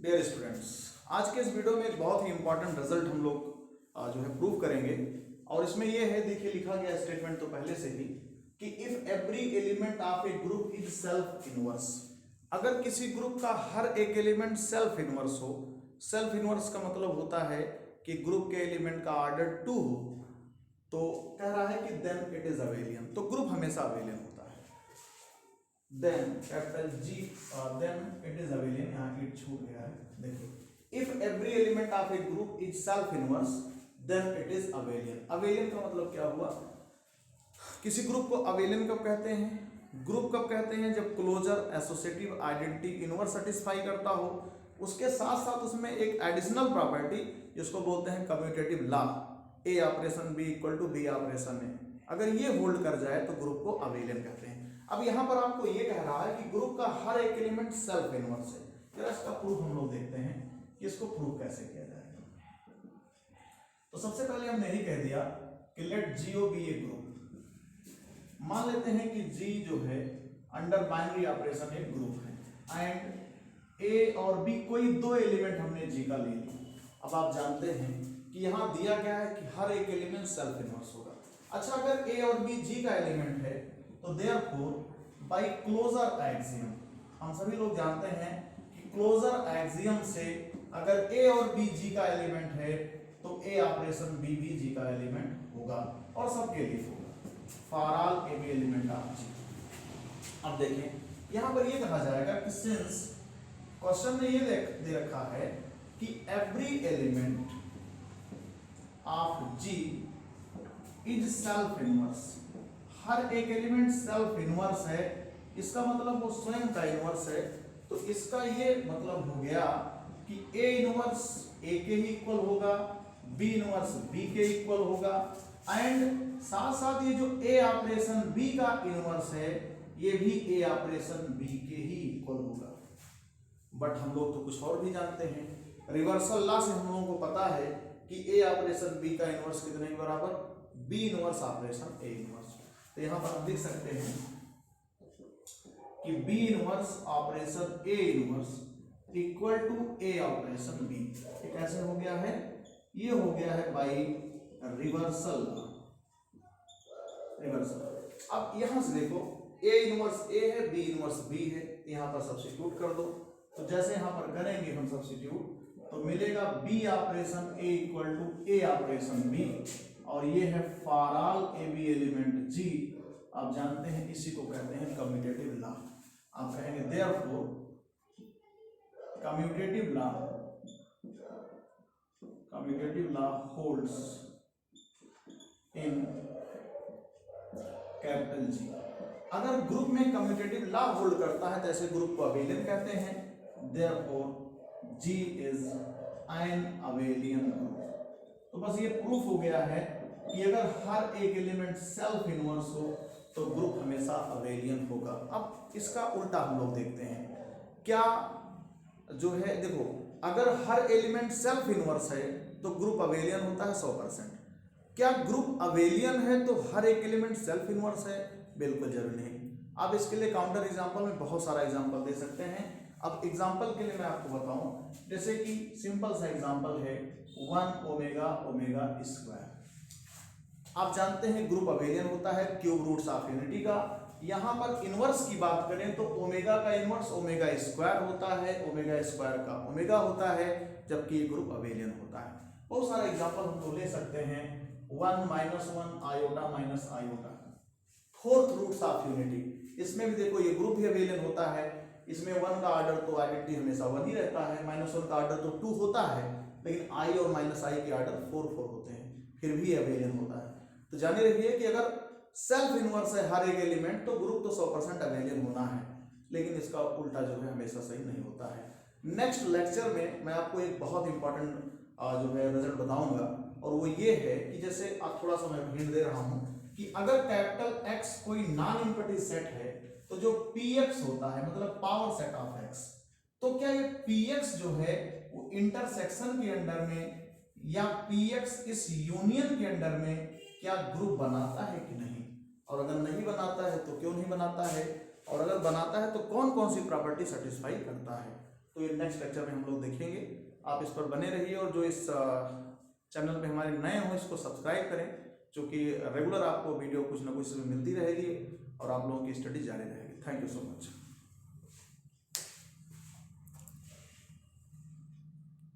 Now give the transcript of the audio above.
Dear students, आज के इस वीडियो में एक बहुत ही इंपॉर्टेंट रिजल्ट हम लोग जो है प्रूव करेंगे। और इसमें यह है, देखिए लिखा गया स्टेटमेंट तो पहले से ही कि if every element of a group is self inverse, अगर किसी ग्रुप का हर एक एलिमेंट सेल्फ इनवर्स हो। सेल्फ इनवर्स का मतलब होता है कि ग्रुप के एलिमेंट का ऑर्डर 2 हो, तो कह रहा है कि देन इट इज अबेलियन, तो ग्रुप हमेशा अबेलियन होता है। Then capital G, then it is abelian, यहाँ इट छूट गया है, देखिए if every element of a group is self inverse then it is abelian. Abelian का मतलब क्या हुआ? किसी ग्रुप को अबेलियन कब कहते हैं? ग्रुप कब कहते हैं? जब closure associative identity inverse satisfy करता हो, उसके साथ साथ उसमें एक एडिशनल प्रॉपर्टी जिसको बोलते हैं commutative law, a operation b equal to b operation a, अगर ये होल्ड कर जाए तो ग्रुप को अबेलियन कहते हैं। अब यहाँ पर आपको ये कह रहा है कि ग्रुप का हर एक एलिमेंट सेल्फ इनवर्स है। जरा इसका प्रूफ हम लोग देखते हैं कि इसको प्रूफ कैसे किया जाएगा। तो सबसे पहले हमने यही कह दिया कि लेट जीओ बी ए ग्रुप। मान लेते हैं कि जी जो है अंडर बाइनरी ऑपरेशन एक ग्रुप है एंड ए और बी कोई दो एलिमेंट हमने जी का ले लिया। अब आप जानते हैं कि यहाँ दिया गया है कि हर एक एलिमेंट सेल्फ इनवर्स होगा। अच्छा, अगर ए और बी जी का एलिमेंट है तो देयरफॉर बाय क्लोजर एक्सियम, हम सभी लोग जानते हैं कि क्लोजर एक्सियम से अगर ए और बी जी का एलिमेंट है तो ए ऑपरेशन बी भी जी का एलिमेंट होगा और सबके लिए होगा for all a b element of G. अब देखें यहां पर ये कहा जाएगा कि सिंस क्वेश्चन में ये दे रखा है कि every element of G is self inverse, हर एक एलिमेंट सेल्फ इनवर्स है, इसका मतलब वो स्वयं का इनवर्स है। तो इसका ये मतलब हो गया कि ए इनवर्स ए के ही इक्वल होगा, बी इनवर्स बी के इक्वल होगा एंड साथ साथ ये जो ए ऑपरेशन बी का इनवर्स है ये भी ए ऑपरेशन बी के ही इक्वल होगा। बट हम लोग तो कुछ और भी जानते हैं, रिवर्सल लॉ से हम लोगों को पता है कि ए ऑपरेशन बी का इनवर्स कितने के बराबर? B inverse operation a inverse. तो यहां पर हम लिख सकते हैं कि b inverse operation a inverse equal to a operation b. ये कैसे हो गया है? ये हो गया है बाय रिवर्सल। अब यहां से देखो ए इनवर्स ए है, बी इनवर्स बी है, यहां पर सब्स्टिट्यूट कर दो। तो जैसे यहां पर करेंगे हम सब्स्टिट्यूट तो मिलेगा b operation a equal to a operation b और ये है for all a b element G. आप जानते हैं इसी को कहते हैं कम्यूटेटिव लॉ। आप कहेंगे therefore commutative law holds in capital G. अगर ग्रुप में कम्यूटेटिव लॉ होल्ड करता है तो ऐसे ग्रुप को अबेलियन कहते हैं। Therefore G is an abelian group. तो बस ये प्रूफ हो गया है कि अगर हर एक एलिमेंट सेल्फ इनवर्स हो तो ग्रुप हमेशा अबेलियन होगा। अब इसका उल्टा हम लोग देखते हैं, क्या जो है देखो अगर हर एलिमेंट सेल्फ इनवर्स है तो ग्रुप अबेलियन होता है 100%। क्या ग्रुप अबेलियन है तो हर एक एलिमेंट सेल्फ इनवर्स है? बिल्कुल जरूरी नहीं। आप इसके लिए काउंटर एग्जांपल में बहुत सारा एग्जांपल दे सकते हैं। अब एग्जांपल के लिए मैं आपको बताऊं, जैसे कि सिंपल सा एग्जांपल है 1 ओमेगा ओमेगा स्क्वायर। आप जानते हैं ग्रुप अबेलियन होता है क्यूब रूट्स ऑफ यूनिटी का। यहां पर इनवर्स की बात करें तो ओमेगा का इनवर्स ओमेगा स्क्वायर होता है, ओमेगा स्क्वायर का ओमेगा होता है, जबकि ये ग्रुप अबेलियन होता है। बहुत सारा एग्जांपल हम तो ले सकते हैं 1 -1 iota minus iota, fourth roots of unity. इसमें भी देखो ये ग्रुप ही अबेलियन होता है। इसमें 1 का ऑर्डर तो आइडेंटिटी हमेशा 1 ही रहता है, -1 का ऑर्डर तो 2 होता है, लेकिन i और -i के ऑर्डर 4 होते हैं, फिर भी अबेलियन होता है। तो जाने रखिए कि अगर सेल्फ इनवर्स है हर एक एलिमेंट तो ग्रुप तो 100% अबेलियन होना है, लेकिन इसका उल्टा जो है हमेशा सही नहीं होता है। नेक्स्ट लेक्चर में मैं आपको एक बहुत इंपॉर्टेंट जो है रिजल्ट बताऊंगा और वो ये है कि जैसे आप थोड़ा सा मैं हिंट दे रहा हूं कि अगर कैपिटल X कोई नॉन इम्पीडेंट सेट है तो जो Px होता है मतलब पावर सेट ऑफ X, तो क्या ये Px जो है वो इंटरसेक्शन के अंडर में या Px इस यूनियन के अंडर में क्या ग्रुप बनाता है कि नहीं? और अगर नहीं बनाता है तो क्यों नहीं बनाता है? और अगर बनाता है तो कौन कौन सी प्रॉपर्टी सेटिस्फाई करता है? तो ये नेक्स्ट लेक्चर में हम लोग देखेंगे। आप इस पर बने रहिए और जो इस चैनल पे हमारे नए हो इसको सब्सक्राइब करें, क्योंकि रेगुलर आपको वीडियो कुछ ना कुछ मिलती रहेगी और आप लोगों की स्टडी जारी रहेगी। Thank you so much.